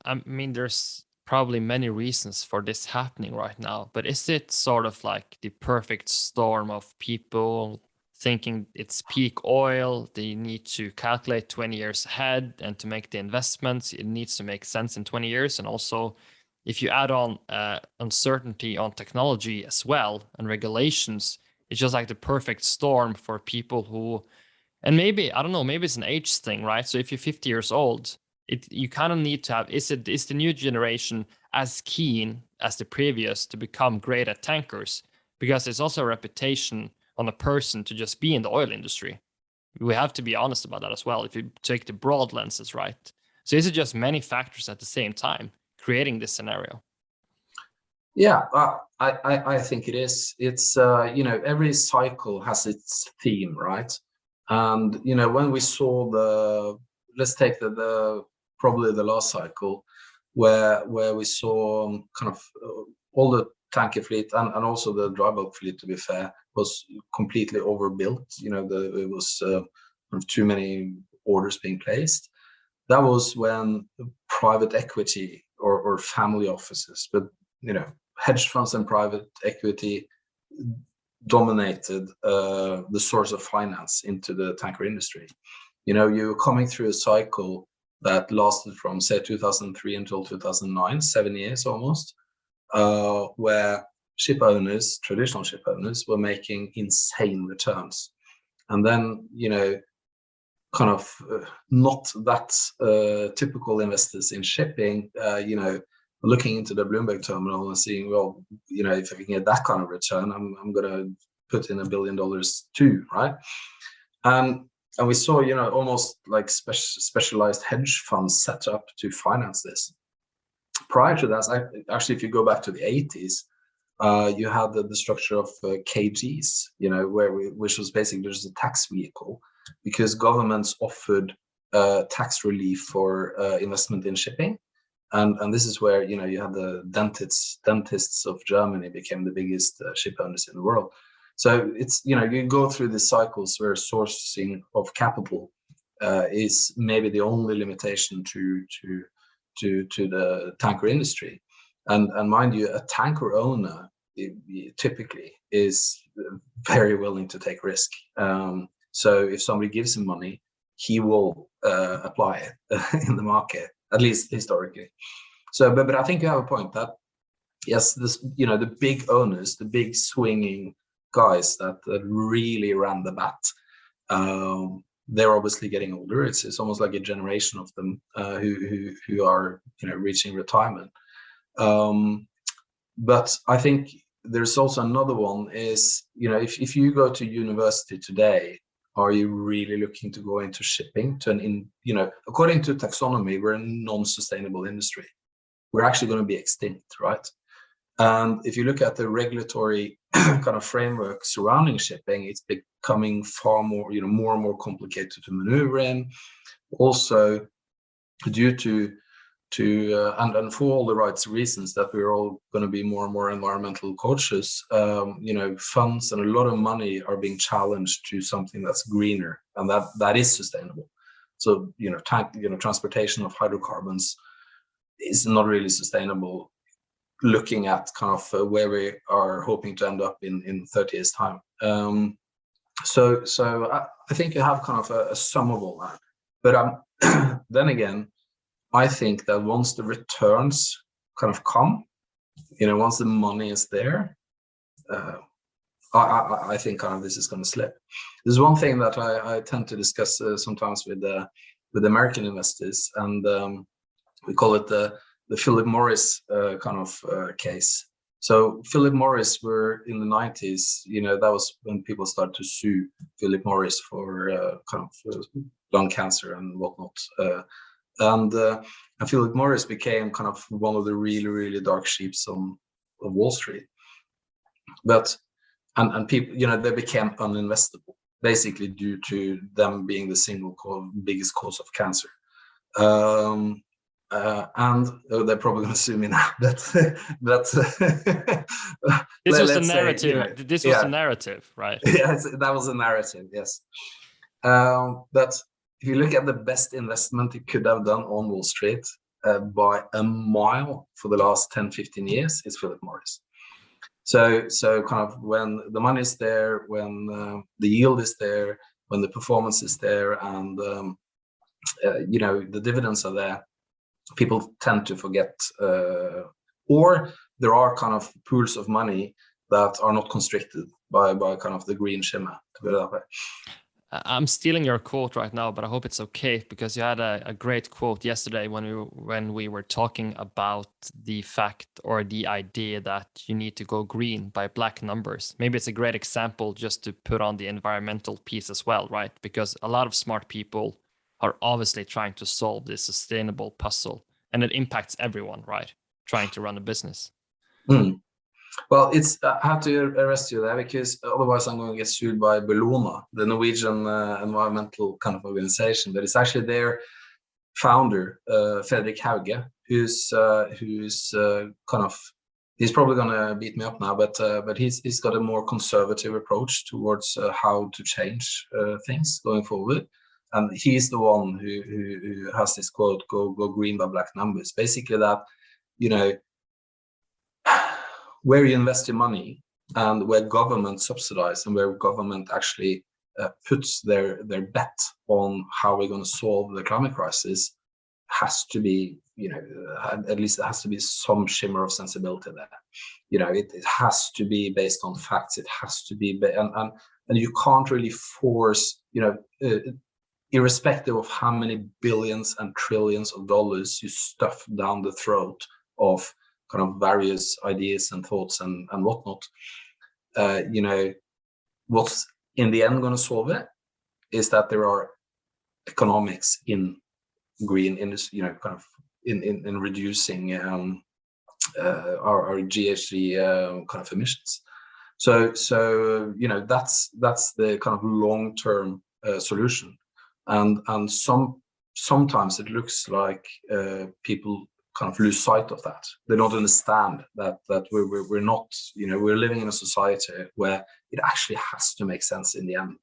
I mean, there's probably many reasons for this happening right now, but is it sort of like the perfect storm of people thinking it's peak oil, they need to calculate 20 years ahead, and to make the investments, it needs to make sense in 20 years. And also, if you add on uncertainty on technology as well and regulations, it's just like the perfect storm for people who, and maybe, I don't know, maybe it's an age thing, right? So if you're 50 years old, you kind of need to have, is the new generation as keen as the previous to become great at tankers? Because it's also a reputation on a person to just be in the oil industry. We have to be honest about that as well, if you take the broad lenses, right? So is it just many factors at the same time creating this scenario? Yeah, I think it is. It's every cycle has its theme, right? And when we saw let's take the probably the last cycle, where we saw kind of all the tanker fleet and also the dry bulk fleet, to be fair, was completely overbuilt. It was too many orders being placed. That was when private equity or family offices, but hedge funds and private equity dominated the source of finance into the tanker industry. You're coming through a cycle that lasted from, say, 2003 until 2009, 7 years almost, where ship owners, traditional ship owners, were making insane returns. And then, kind of not that typical investors in shipping, looking into the Bloomberg terminal and seeing, well, if I can get that kind of return, I'm going to put in $1 billion too, right? And we saw, almost like specialized hedge funds set up to finance this. Prior to that, actually, if you go back to the 80s, you had the structure of KGs, which was basically just a tax vehicle, because governments offered tax relief for investment in shipping. And this is where, you had the dentists of Germany became the biggest ship owners in the world. So it's, you go through the cycles where sourcing of capital is maybe the only limitation to the tanker industry. And mind you, a tanker owner typically is very willing to take risk. So if somebody gives him money, he will apply it in the market, at least historically. So, but I think you have a point that, yes, this, the big owners, the big swinging guys that really ran the bat, they're obviously getting older. It's almost like a generation of them who are reaching retirement. But I think there's also another one is, if you go to university today, are you really looking to go into shipping according to taxonomy, we're a non-sustainable industry. We're actually going to be extinct, right? And if you look at the regulatory kind of framework surrounding shipping, it's becoming far more, more and more complicated to maneuver in. Also, due to and for all the right reasons that we're all going to be more and more environmental cautious, funds and a lot of money are being challenged to something that's greener and that is sustainable. So, transportation of hydrocarbons is not really sustainable, looking at kind of where we are hoping to end up in 30 years time. So I think you have kind of a sum of all that. But then again, I think that once the returns kind of come, once the money is there, I think kind of this is going to slip. There's one thing that I tend to discuss sometimes with American investors, and we call it the Philip Morris kind of case. So Philip Morris were in the 90s, that was when people started to sue Philip Morris for kind of lung cancer and whatnot. And Philip Morris became kind of one of the really, really dark sheeps of Wall Street. But and people, they became uninvestable, basically due to them being the single biggest cause of cancer. And they're probably going to sue me now. This was the narrative. This was the narrative, right? Yes, that was the narrative. Yes. But if you look at the best investment it could have done on Wall Street, by a mile for the last 10-15 years is Philip Morris. So kind of when the money is there, when the yield is there, when the performance is there, and the dividends are there, people tend to forget, or there are kind of pools of money that are not constricted by kind of the green shimmer, to put it that way. I'm stealing your quote right now, but I hope it's okay, because you had a great quote yesterday when we were talking about the fact or the idea that you need to go green by black numbers. Maybe it's a great example just to put on the environmental piece as well, right? Because a lot of smart people are obviously trying to solve this sustainable puzzle, and it impacts everyone, right? Trying to run a business. Mm. Well, I have to arrest you there, because otherwise I'm going to get sued by Bellona, the Norwegian environmental kind of organization. But it's actually their founder, Fredrik Hauge, who's kind of, he's probably going to beat me up now, but he's got a more conservative approach towards how to change things going forward. And he's the one who has this quote, go green by black numbers. Basically that, where you invest your money and where government subsidize and where government actually puts their bet on how we're going to solve the climate crisis has to be, at least there has to be some shimmer of sensibility there. It has to be based on facts. It has to be, and you can't really force, irrespective of how many billions and trillions of dollars you stuff down the throat of kind of various ideas and thoughts and whatnot, what's in the end going to solve it is that there are economics in green industry, kind of in reducing our GHG kind of emissions. So that's the kind of long-term solution, and sometimes it looks like people kind of lose sight of that. They don't understand that we're not, we're living in a society where it actually has to make sense in the end.